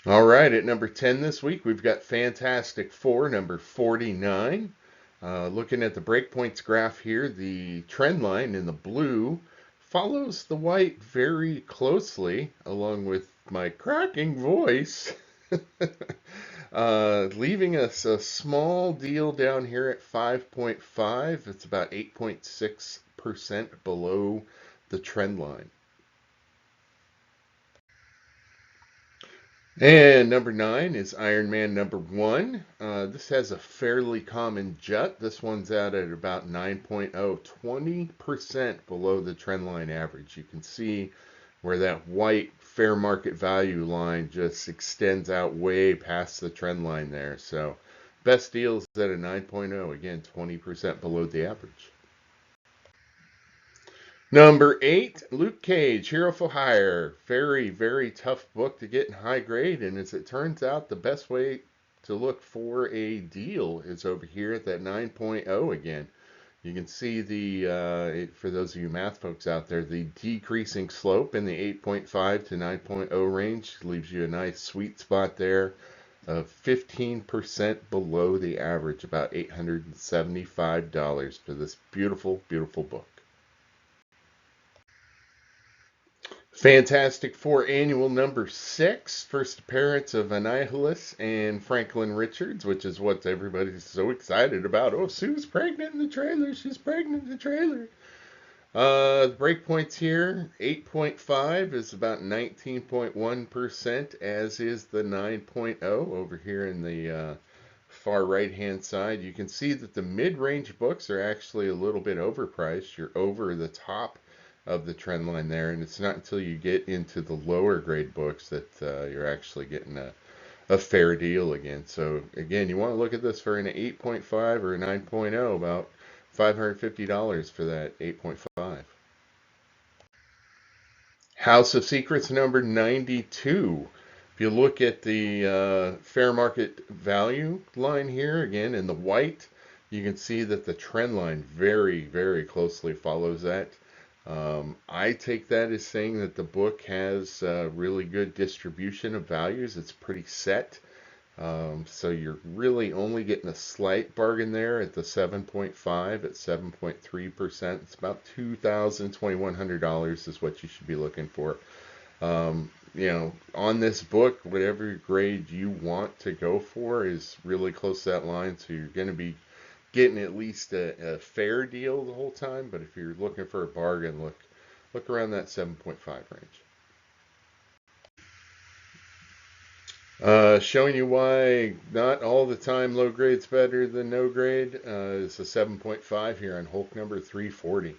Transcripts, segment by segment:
All right, at number 10 this week, we've got Fantastic Four, number 49. Looking at the breakpoints graph here, the trend line in the blue follows the white very closely, along with my cracking voice, leaving us a small deal down here at 5.5. It's about 8.6% below the trend line. And number 9 is Iron Man number 1. This has a fairly common jut. This one's out at about 9.0, 20% below the trend line average. You can see where that white fair market value line just extends out way past the trend line there. So best deals at a 9.0, again, 20% below the average. Number 8, Luke Cage, Hero for Hire. Very, very tough book to get in high grade, and as it turns out, the best way to look for a deal is over here at that 9.0 again. You can see for those of you math folks out there, the decreasing slope in the 8.5 to 9.0 range leaves you a nice sweet spot there of 15% below the average, about $875 for this beautiful, beautiful book. Fantastic Four Annual number 6, first appearance of Annihilus and Franklin Richards, which is what everybody's so excited about. Oh, Sue's pregnant in the trailer. She's pregnant in the trailer. The breakpoints here, 8.5 is about 19.1%, as is the 9.0 over here in the far right-hand side. You can see that the mid-range books are actually a little bit overpriced. You're over the top of the trend line there, and it's not until you get into the lower grade books that you're actually getting a fair deal again. So again, you want to look at this for an 8.5 or a 9.0, about $550 for that 8.5. House of Secrets number 92. If you look at the fair market value line here, again in the white, you can see that the trend line very, very closely follows that. I take that as saying that the book has really good distribution of values. It's pretty set. So you're really only getting a slight bargain there at the 7.5 at 7.3%. It's about $2,000, $2,100 is what you should be looking for. On this book, whatever grade you want to go for is really close to that line. So you're going to be getting at least a fair deal the whole time. But if you're looking for a bargain, look around that 7.5 range. Showing you why not all the time low grade's better than no grade is a 7.5 here on Hulk number 340. If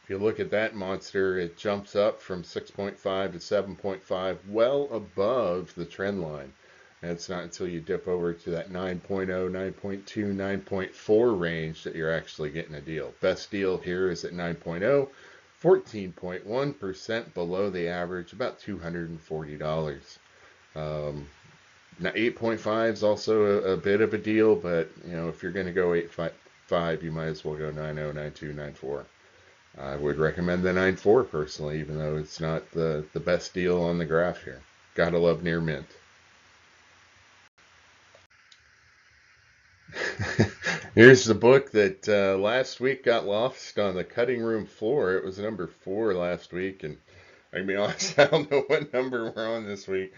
you look at that monster, it jumps up from 6.5 to 7.5, well above the trend line. And it's not until you dip over to that 9.0, 9.2, 9.4 range that you're actually getting a deal. Best deal here is at 9.0, 14.1% below the average, about $240. Now 8.5 is also a bit of a deal, but if you're going to go 8.5, you might as well go 9.0, 9.2, 9.4. I would recommend the 9.4 personally, even though it's not the best deal on the graph here. Gotta love near mint. Here's the book that last week got lost on the cutting room floor. It was number 4 last week, and I mean, honestly, I don't know what number we're on this week.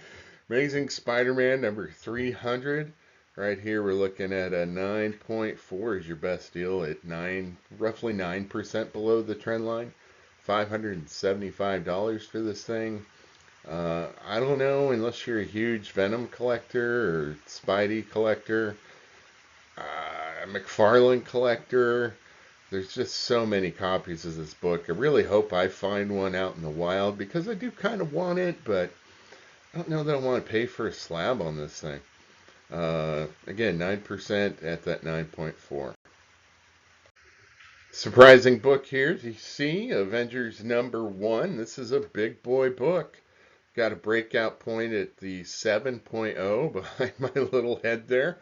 Amazing Spider-Man number 300. Right here, we're looking at a 9.4 is your best deal at roughly 9% below the trend line. $575 for this thing. I don't know, unless you're a huge Venom collector or Spidey collector, McFarlane collector. There's just so many copies of this book. I really hope I find one out in the wild because I do kind of want it, but I don't know that I want to pay for a slab on this thing. Again, 9% at that 9.4. Surprising book here. You see, Avengers number 1. This is a big boy book. Got a breakout point at the 7.0 behind my little head there.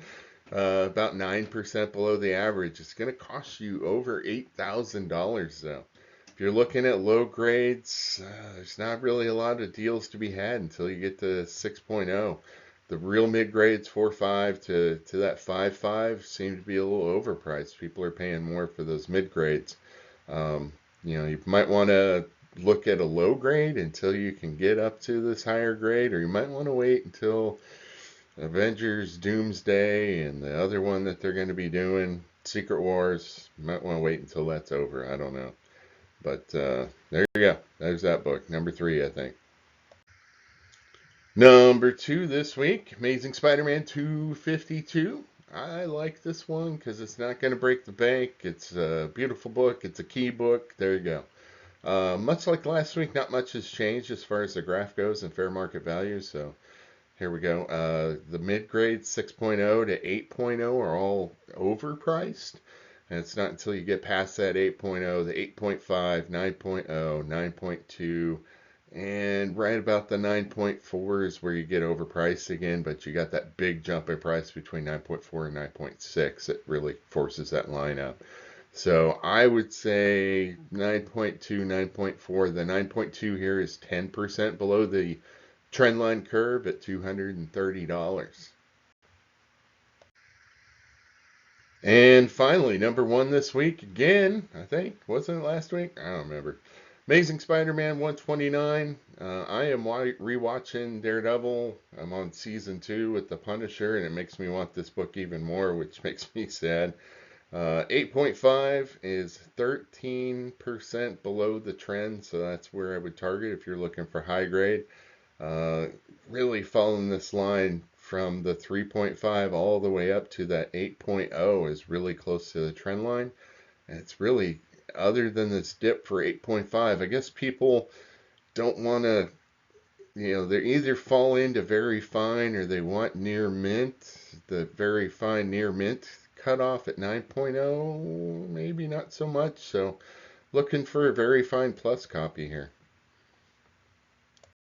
About 9% below the average. It's going to cost you over $8,000 though. If you're looking at low grades, there's not really a lot of deals to be had until you get to 6.0. the real mid grades 4.5 to that 5.5 seem to be a little overpriced. People are paying more for those mid grades. Um, you might want to look at a low grade until you can get up to this higher grade, or you might want to wait until Avengers Doomsday and the other one that they're going to be doing, Secret Wars. You might want to wait until that's over. I don't know. But there you go. There's that book. Number 3, I think. Number 2 this week, Amazing Spider-Man 252. I like this one because it's not going to break the bank. It's a beautiful book. It's a key book. There you go. Much like last week, not much has changed as far as the graph goes and fair market value. So here we go. The mid grades 6.0 to 8.0 are all overpriced. And it's not until you get past that 8.0, the 8.5, 9.0, 9.2, and right about the 9.4 is where you get overpriced again, but you got that big jump in price between 9.4 and 9.6. It really forces that line up. So I would say 9.2, 9.4. The 9.2 here is 10% below the trendline curve at $230. And finally, number 1 this week again, I think. Wasn't it last week? I don't remember. Amazing Spider-Man 129. I am rewatching Daredevil. I'm on season 2 with the Punisher, and it makes me want this book even more, which makes me sad. 8.5 is 13% below the trend, so that's where I would target if you're looking for high grade. Uh, really following this line from the 3.5 all the way up to that 8.0 is really close to the trend line. And it's really, other than this dip for 8.5, I guess people don't want to, they either fall into very fine or they want near mint. The very fine near mint cutoff at 9.0, maybe not so much. So looking for a very fine plus copy here.